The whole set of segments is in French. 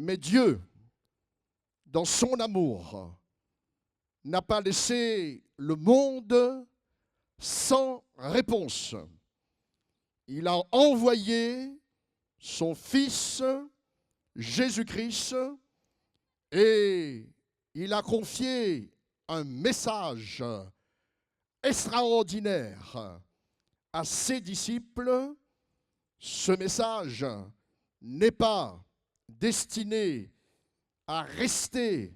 Mais Dieu, dans son amour, n'a pas laissé le monde sans réponse. Il a envoyé son Fils, Jésus-Christ, et il a confié un message extraordinaire à ses disciples. Ce message n'est pas destiné à rester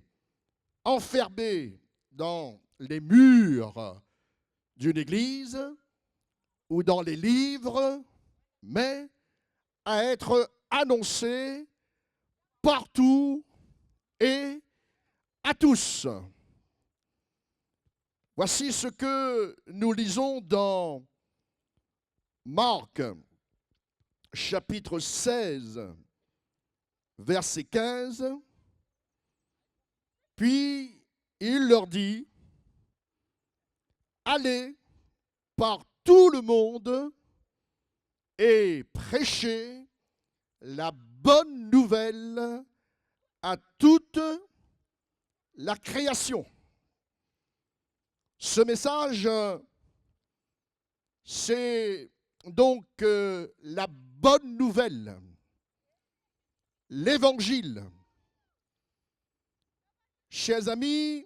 enfermé dans les murs d'une église ou dans les livres, mais à être annoncé partout et à tous. Voici ce que nous lisons dans Marc, chapitre 16, verset 15. Puis il leur dit, allez par tout le monde et prêchez la bonne nouvelle à toute la création. Ce message, c'est donc la bonne nouvelle, l'évangile. Chers amis,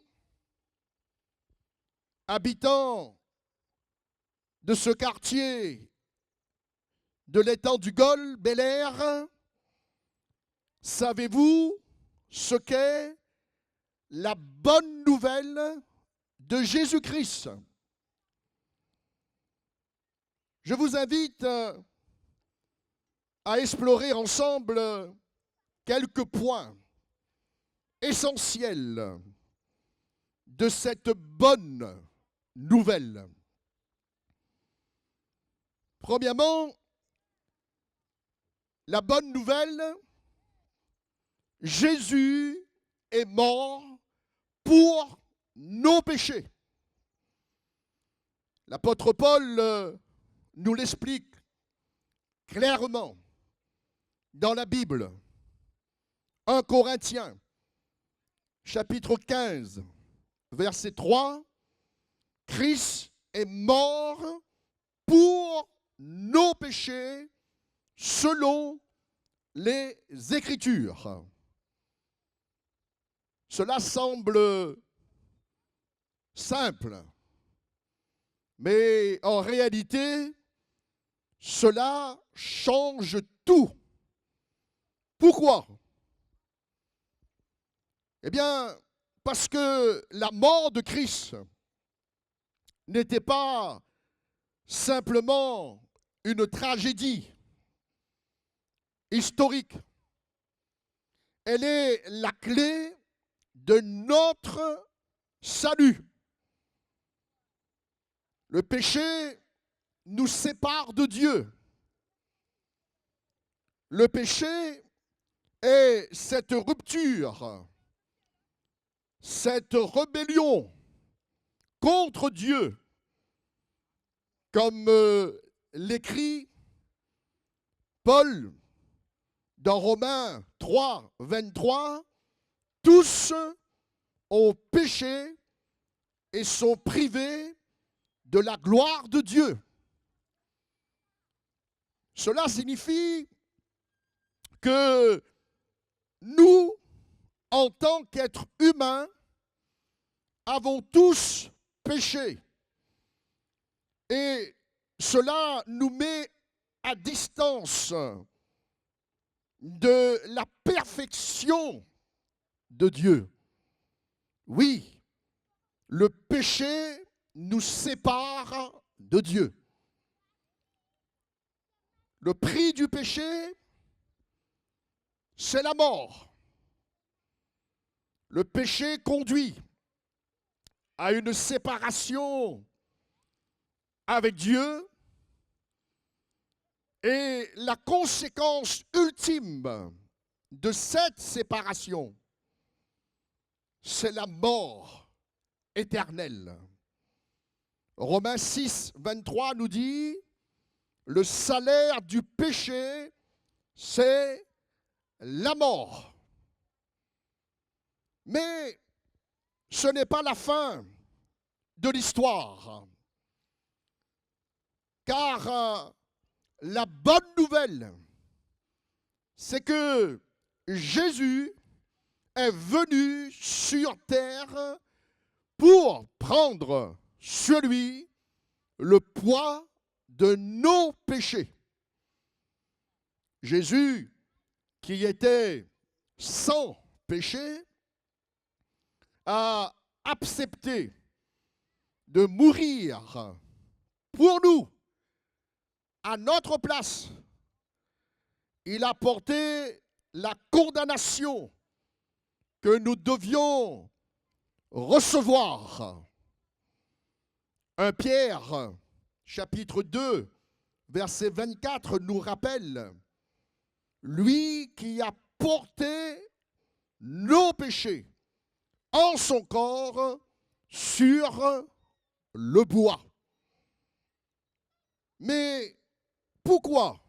habitants de ce quartier de l'étang du Gol, Bel Air, savez-vous ce qu'est la bonne nouvelle de Jésus-Christ? Je vous invite à explorer ensemble quelques points essentiels de cette bonne nouvelle. Premièrement, la bonne nouvelle, Jésus est mort pour nos péchés. L'apôtre Paul nous l'explique clairement dans la Bible. 1 Corinthiens, chapitre 15, verset 3, Christ est mort pour nos péchés selon les Écritures. Cela semble simple, mais en réalité, cela change tout. Pourquoi? Eh bien, parce que la mort de Christ n'était pas simplement une tragédie historique. Elle est la clé de notre salut. Le péché nous sépare de Dieu. Le péché est cette rupture, cette rébellion contre Dieu, comme l'écrit Paul dans Romains 3, 23, tous ont péché et sont privés de la gloire de Dieu. Cela signifie que nous, en tant qu'êtres humains, avons tous péché. Et cela nous met à distance de la perfection de Dieu. Oui, le péché nous sépare de Dieu. Le prix du péché, c'est la mort. Le péché conduit à une séparation avec Dieu et la conséquence ultime de cette séparation, c'est la mort éternelle. Romains 6, 23 nous dit, le salaire du péché, c'est la mort. Mais ce n'est pas la fin de l'histoire. Car la bonne nouvelle, c'est que Jésus est venu sur terre pour prendre sur lui le poids de nos péchés. Jésus, qui était sans péché, a accepté de mourir pour nous, à notre place. Il a porté la condamnation que nous devions recevoir. 1 Pierre, chapitre 2, verset 24, nous rappelle, lui qui a porté nos péchés en son corps sur le bois. Mais pourquoi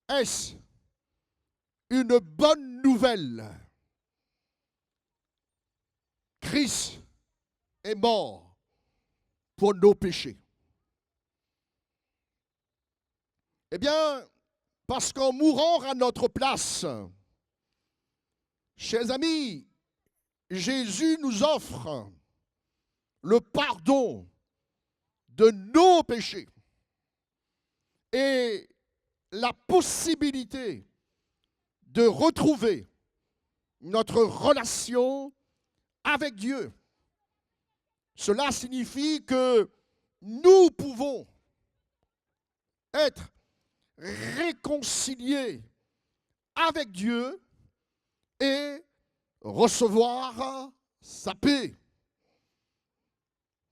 est-ce une bonne nouvelle? Christ est mort pour nos péchés. Eh bien, parce qu'en mourant à notre place, chers amis, Jésus nous offre le pardon de nos péchés et la possibilité de retrouver notre relation avec Dieu. Cela signifie que nous pouvons être réconciliés avec Dieu et recevoir sa paix.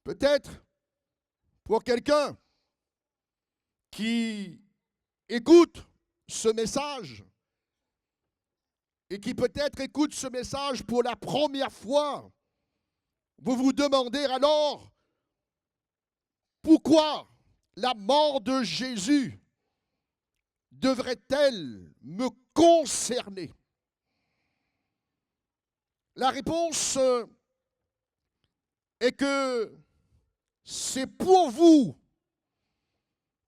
Peut-être pour quelqu'un qui écoute ce message et qui peut-être écoute ce message pour la première fois, vous vous demandez alors pourquoi la mort de Jésus devrait-elle me concerner? La réponse est que c'est pour vous,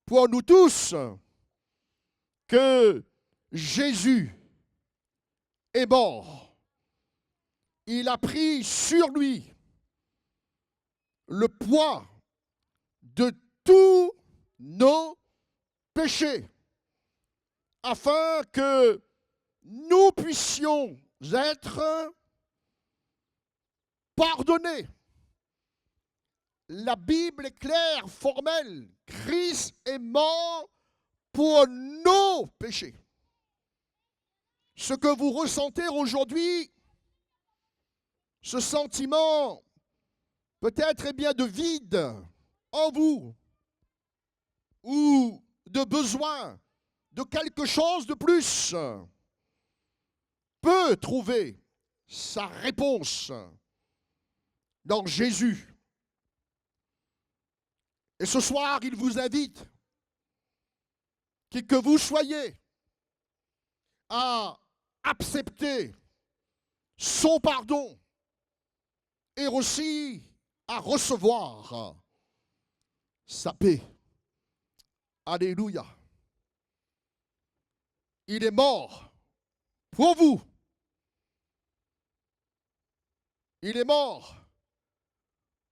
pour nous tous, que Jésus est mort. Il a pris sur lui le poids de tous nos péchés, afin que nous puissions être pardonnés. La Bible est claire, formelle. Christ est mort pour nos péchés. Ce que vous ressentez aujourd'hui, ce sentiment peut-être eh bien de vide en vous ou de besoin de quelque chose de plus, peut trouver sa réponse dans Jésus. Et ce soir, il vous invite, qui que vous soyez, à accepter son pardon et aussi à recevoir sa paix. Alléluia. Il est mort pour vous. Il est mort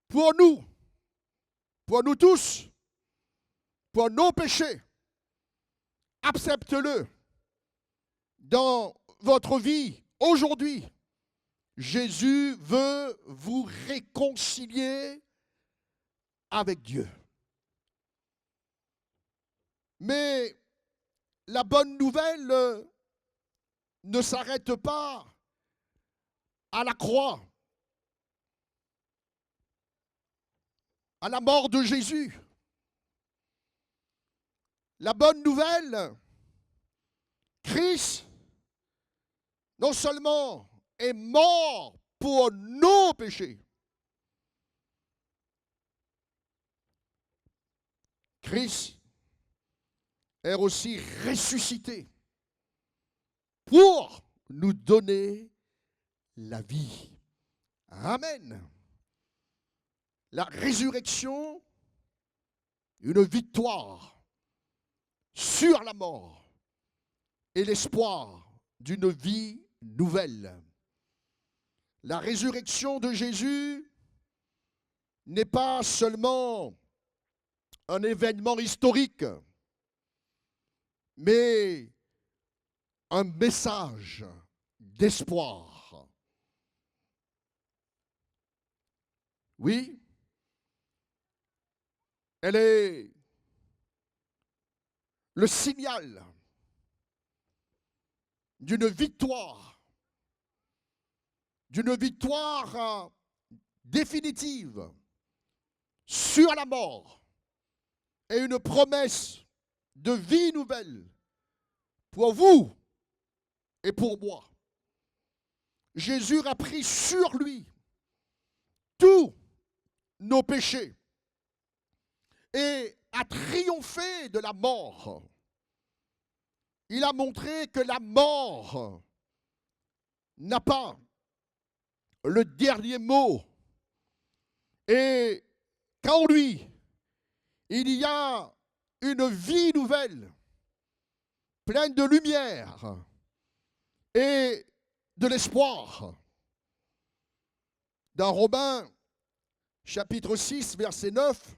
pour nous tous, pour nos péchés. Acceptez-le dans votre vie aujourd'hui. Jésus veut vous réconcilier avec Dieu. Mais la bonne nouvelle ne s'arrête pas à la croix, à la mort de Jésus. La bonne nouvelle, Christ, non seulement est mort pour nos péchés, Christ est aussi ressuscité pour nous donner la vie. Amen. La résurrection, une victoire sur la mort et l'espoir d'une vie nouvelle. La résurrection de Jésus n'est pas seulement un événement historique, mais un message d'espoir. Oui, elle est le signal d'une victoire définitive sur la mort et une promesse de vie nouvelle pour vous et pour moi. Jésus a pris sur lui tous nos péchés et a triomphé de la mort. Il a montré que la mort n'a pas le dernier mot et qu'en lui, il y a une vie nouvelle, pleine de lumière et de l'espoir. Dans Romains, chapitre 6, verset 9,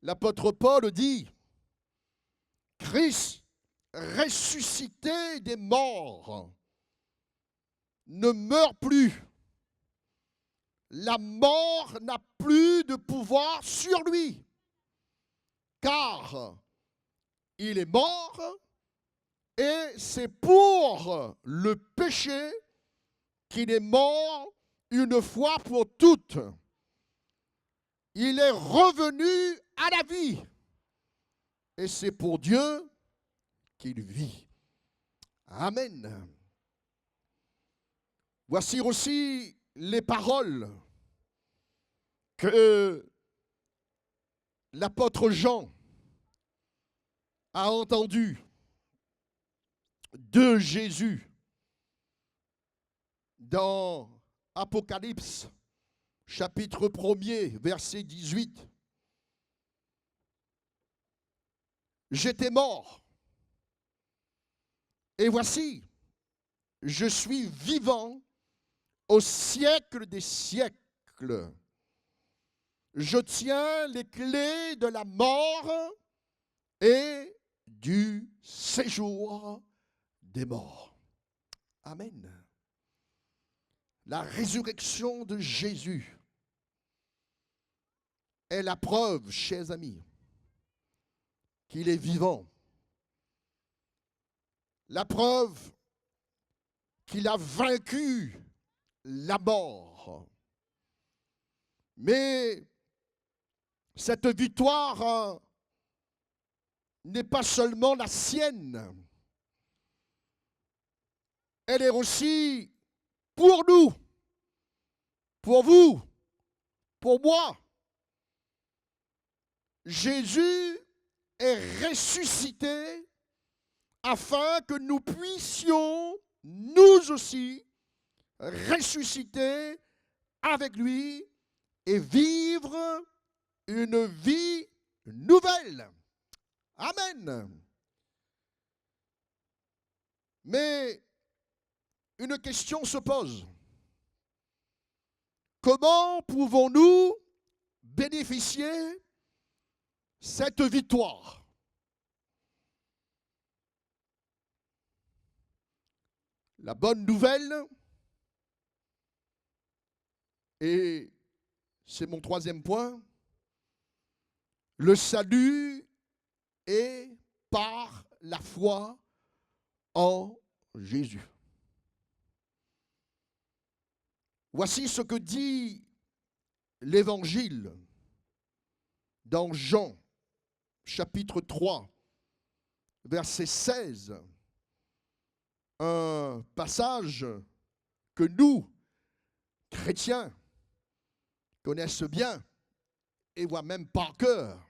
l'apôtre Paul dit « Christ, ressuscité des morts, ne meurt plus. La mort n'a plus de pouvoir sur lui, car il est mort et c'est pour le péché qu'il est mort une fois pour toutes. Il est revenu à la vie et c'est pour Dieu qu'il vit. » Amen. Voici aussi les paroles que l'apôtre Jean a entendues de Jésus dans Apocalypse, chapitre 1er, verset 18. J'étais mort, et voici, je suis vivant au siècle des siècles. Je tiens les clés de la mort et du séjour des morts. Amen. La résurrection de Jésus est la preuve, chers amis, qu'il est vivant. La preuve qu'il a vaincu la mort. Mais cette victoire n'est pas seulement la sienne, elle est aussi pour nous, pour vous, pour moi. Jésus est ressuscité afin que nous puissions, nous aussi, ressusciter avec lui et vivre une vie nouvelle. Amen. Mais une question se pose. Comment pouvons-nous bénéficier cette victoire? La bonne nouvelle, et c'est mon troisième point, le salut est par la foi en Jésus. Voici ce que dit l'Évangile dans Jean, chapitre 3, verset 16. Un passage que nous, chrétiens, connaissons bien et voient même par cœur.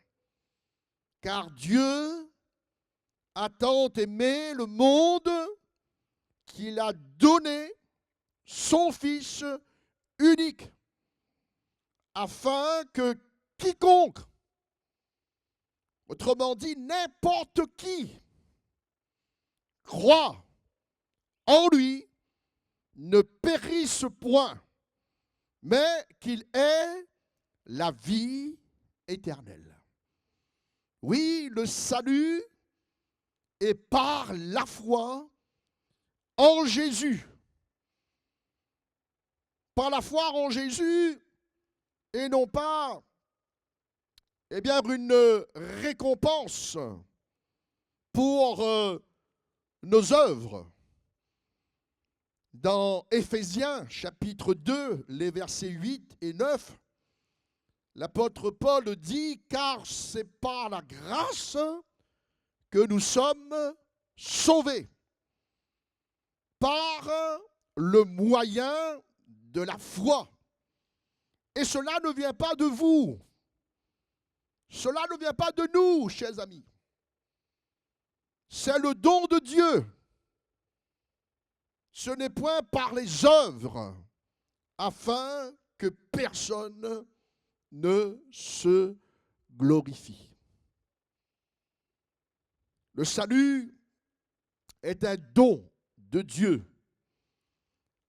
Car Dieu a tant aimé le monde qu'il a donné son Fils unique, afin que quiconque, autrement dit n'importe qui, croit en lui, ne périsse point, mais qu'il ait la vie éternelle. Oui, le salut est par la foi en Jésus. Par la foi en Jésus et non pas, eh bien, une récompense pour nos œuvres. Dans Éphésiens chapitre 2, les versets 8 et 9, l'apôtre Paul dit « Car c'est par la grâce que nous sommes sauvés, par le moyen de la foi. Et cela ne vient pas de vous. Cela ne vient pas de nous, chers amis. C'est le don de Dieu. Ce n'est point par les œuvres, afin que personne ne se glorifie. » Le salut est un don de Dieu,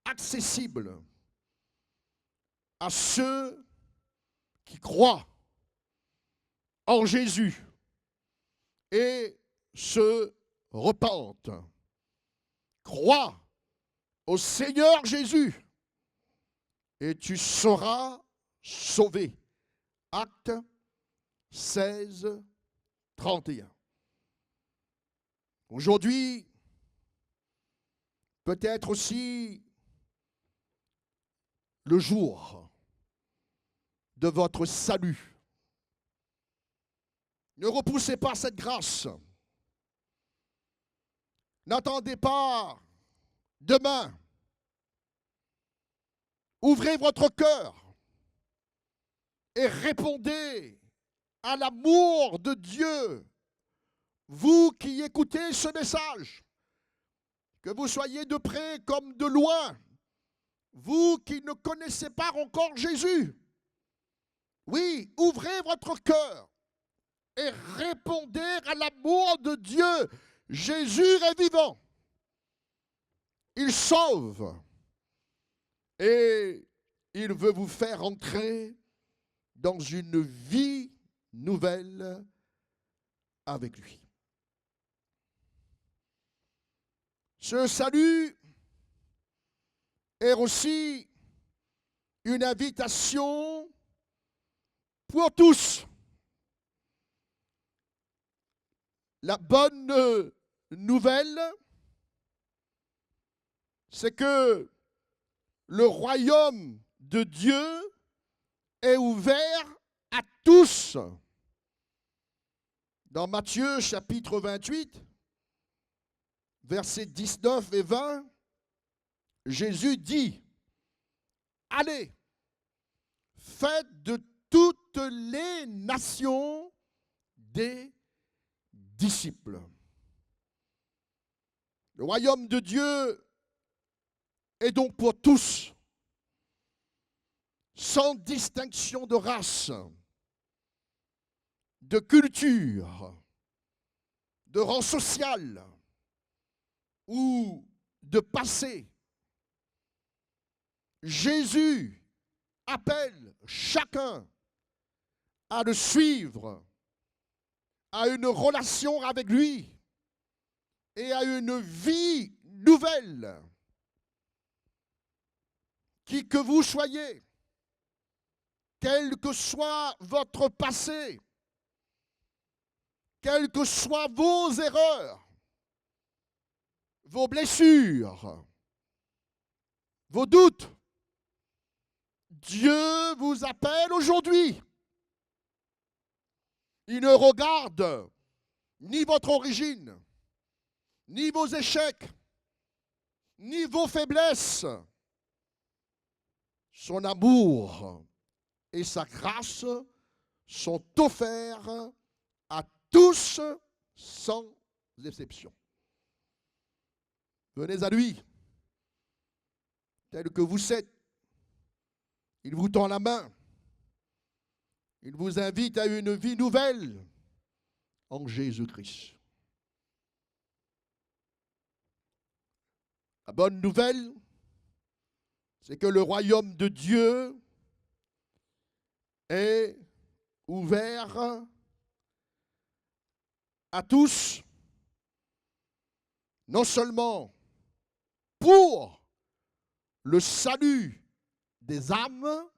accessible à ceux qui croient en Jésus et se repentent. Crois au Seigneur Jésus et tu seras sauvé. Acte 16, 31. Aujourd'hui, peut-être aussi le jour de votre salut. Ne repoussez pas cette grâce. N'attendez pas demain. Ouvrez votre cœur et répondez à l'amour de Dieu. Vous qui écoutez ce message, que vous soyez de près comme de loin, vous qui ne connaissez pas encore Jésus, oui, ouvrez votre cœur et répondez à l'amour de Dieu. Jésus est vivant. Il sauve. Et il veut vous faire entrer dans une vie nouvelle avec lui. Ce salut est aussi une invitation pour tous. La bonne nouvelle, c'est que le royaume de Dieu est ouvert à tous. Dans Matthieu chapitre 28, versets 19 et 20, Jésus dit, « Allez, faites de toutes les nations des disciples. » Le royaume de Dieu est donc pour tous, sans distinction de race, de culture, de rang social ou de passé. Jésus appelle chacun à le suivre, à une relation avec lui et à une vie nouvelle. Qui que vous soyez, quel que soit votre passé, quelles que soient vos erreurs, vos blessures, vos doutes, Dieu vous appelle aujourd'hui. Il ne regarde ni votre origine, ni vos échecs, ni vos faiblesses. Son amour et sa grâce sont offerts à tous sans exception. Venez à lui. tel que vous êtes. Il vous tend la main. Il vous invite à une vie nouvelle en Jésus-Christ. La bonne nouvelle, c'est que le royaume de Dieu est ouvert à tous, non seulement pour le salut des âmes,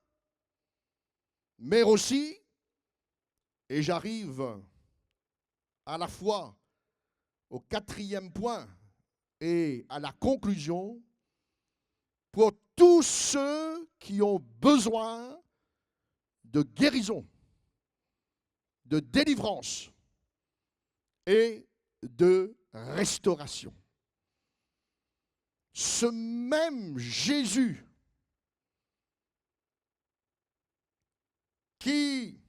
mais aussi, et j'arrive à la fois au 4e point et à la conclusion, pour tous ceux qui ont besoin de guérison, de délivrance et de restauration. Ce même Jésus qui,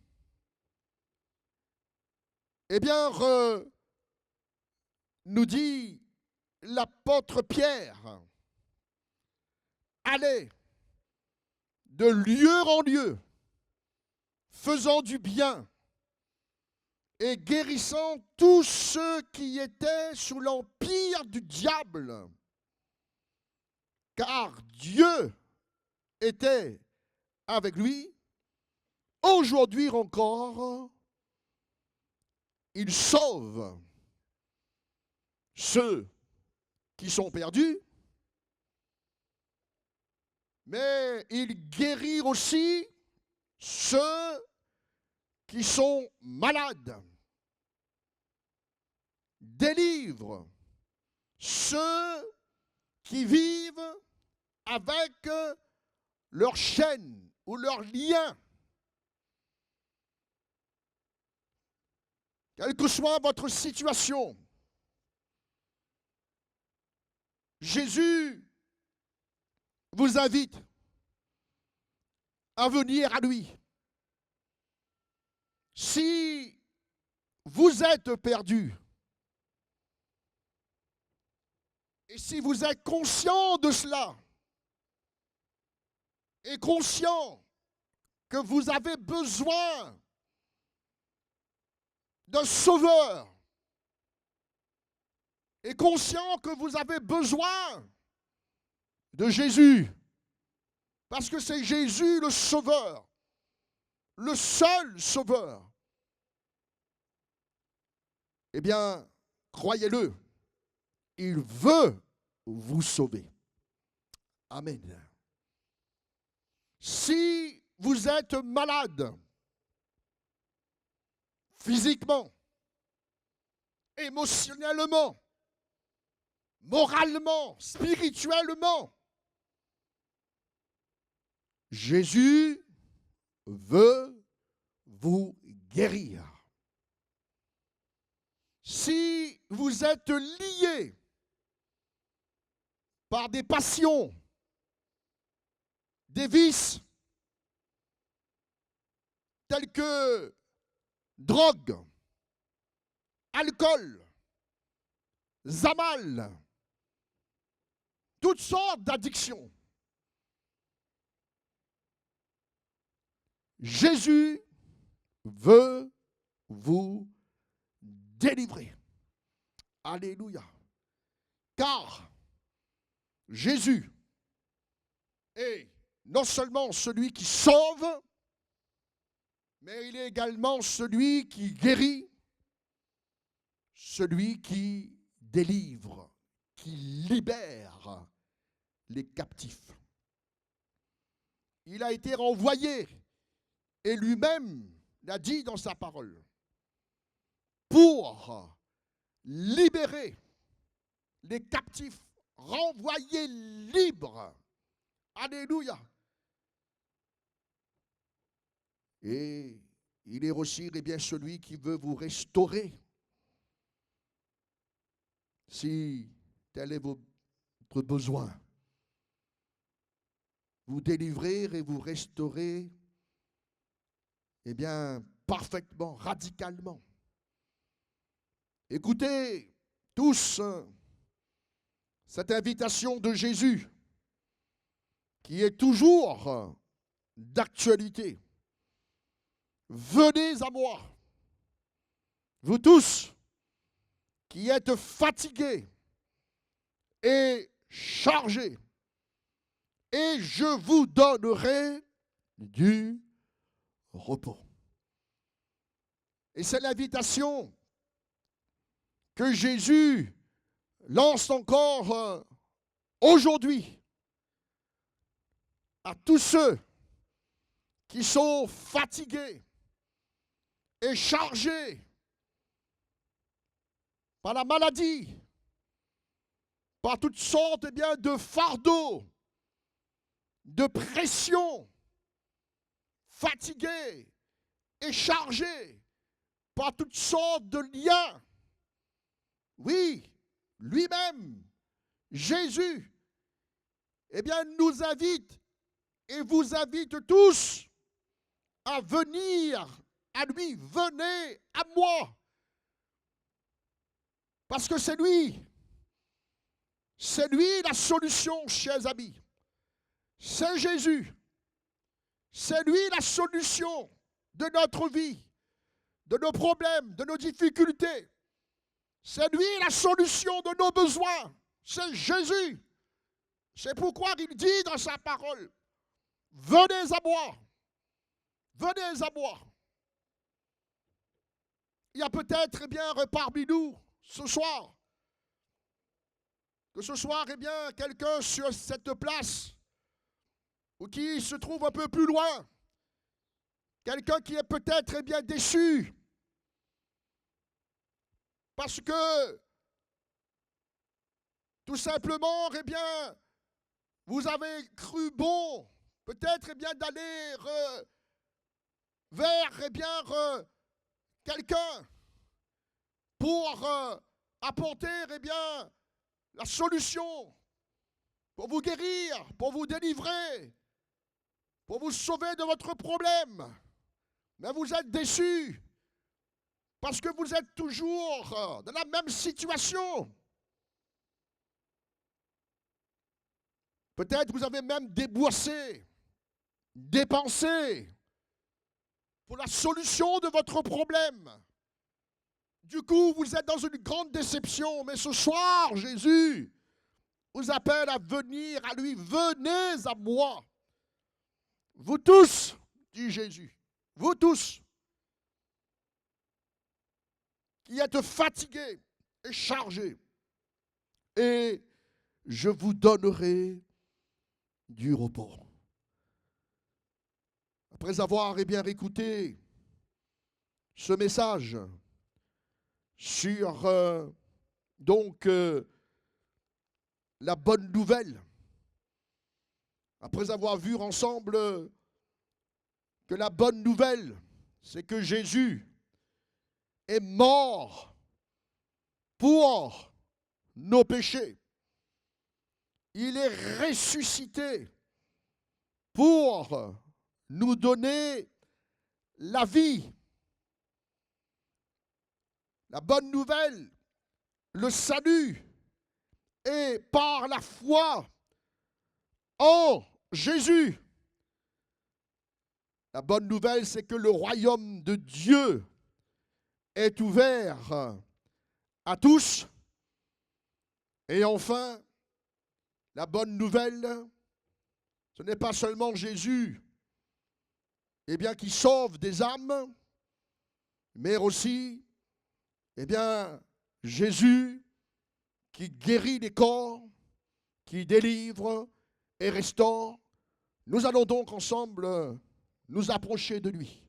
nous dit l'apôtre Pierre, allez de lieu en lieu, faisant du bien et guérissant tous ceux qui étaient sous l'empire du diable, car Dieu était avec lui. Aujourd'hui encore, il sauve ceux qui sont perdus, mais il guérit aussi ceux qui sont malades, délivre ceux qui vivent avec leurs chaînes ou leurs liens. Quelle que soit votre situation, Jésus vous invite à venir à lui. Si vous êtes perdu, et si vous êtes conscient de cela, et conscient que vous avez besoin d'un sauveur, et conscient que vous avez besoin de Jésus, parce que c'est Jésus le sauveur, le seul sauveur, eh bien, croyez-le, il veut vous sauver. Amen. Si vous êtes malade, physiquement, émotionnellement, moralement, spirituellement, Jésus veut vous guérir. Si vous êtes lié par des passions, des vices, tels que drogue, alcool, zamal, toutes sortes d'addictions, Jésus veut vous délivrer. Alléluia. Car Jésus est non seulement celui qui sauve, mais il est également celui qui guérit, celui qui délivre, qui libère les captifs. Il a été renvoyé, et lui-même l'a dit dans sa parole, pour libérer les captifs, renvoyer libres. Alléluia. Et il est aussi celui qui veut vous restaurer. Si tel est votre besoin, vous délivrer et vous restaurer, parfaitement, radicalement. Écoutez tous cette invitation de Jésus qui est toujours d'actualité. Venez à moi, vous tous qui êtes fatigués et chargés, et je vous donnerai du repos. Et c'est l'invitation que Jésus lance encore aujourd'hui à tous ceux qui sont fatigués et chargés par la maladie, par toutes sortes de fardeaux, de pressions, fatigués et chargés par toutes sortes de liens. Oui, lui-même, Jésus, nous invite et vous invite tous à venir à lui. Venez à moi. Parce que c'est lui la solution, chers amis. C'est Jésus. C'est lui la solution de notre vie, de nos problèmes, de nos difficultés. C'est lui la solution de nos besoins. C'est Jésus. C'est pourquoi il dit dans sa parole, venez à moi. Venez à moi. Il y a peut-être parmi nous ce soir, que ce soir, quelqu'un sur cette place, ou qui se trouve un peu plus loin, quelqu'un qui est peut-être déçu, parce que, tout simplement, vous avez cru bon, peut-être d'aller vers quelqu'un pour apporter la solution, pour vous guérir, pour vous délivrer, pour vous sauver de votre problème. Mais vous êtes déçus parce que vous êtes toujours dans la même situation. Peut-être vous avez même dépensé pour la solution de votre problème. Du coup, vous êtes dans une grande déception. Mais ce soir, Jésus vous appelle à venir à lui. Venez à moi. Vous tous, dit Jésus, vous tous, qui êtes fatigués et chargés, et je vous donnerai du repos. Après avoir écouté ce message sur la bonne nouvelle, après avoir vu ensemble que la bonne nouvelle, c'est que Jésus est mort pour nos péchés. Il est ressuscité pour nous donner la vie. La bonne nouvelle, le salut, est par la foi en Jésus. La bonne nouvelle, c'est que le royaume de Dieu est ouvert à tous. Et enfin, la bonne nouvelle, ce n'est pas seulement Jésus qui sauve des âmes, mais aussi Jésus qui guérit les corps, qui délivre et restaure. Nous allons donc ensemble nous approcher de lui.